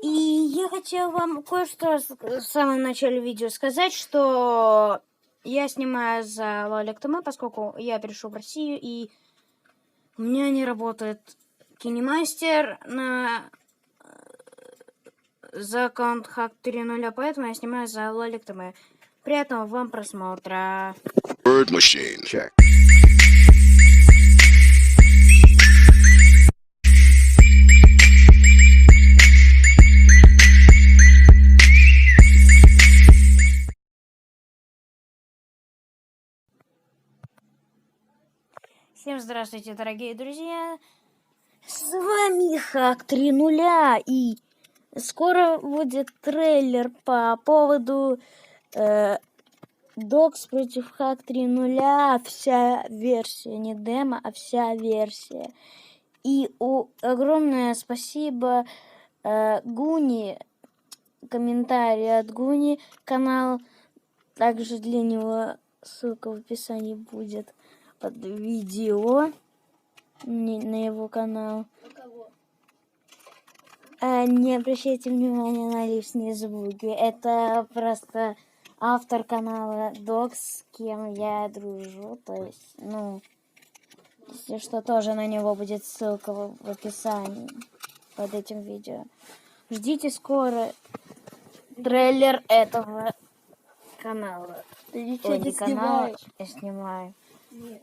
И я хотела вам кое-что в самом начале видео сказать, что я снимаю за Лолик ТМ, поскольку я перешел в Россию, и у меня не работает Кинемастер за аккаунт Hack 3.0, поэтому я снимаю за Лолик ТМ. Приятного вам просмотра. Bird machine. Check. Всем здравствуйте, дорогие друзья! С вами Hack 3.0, и скоро будет трейлер по поводу Dogs против Hack 3.0, вся версия, не демо, а вся версия. И огромное спасибо Гуни, комментарий от Гуни, канал, также для него ссылка в описании будет под видео на его канал. Не обращайте внимания на лишние звуки. Это просто автор канала Dogs, с кем я дружу. То есть, если что, тоже на него будет ссылка в описании под этим видео. Ждите скоро трейлер этого канала. Ты ничего не канала, снимаешь. я снимаю. Нет.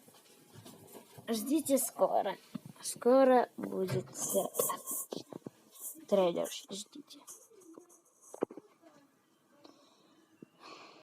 Ждите скоро. Скоро будет трейлер. Ждите.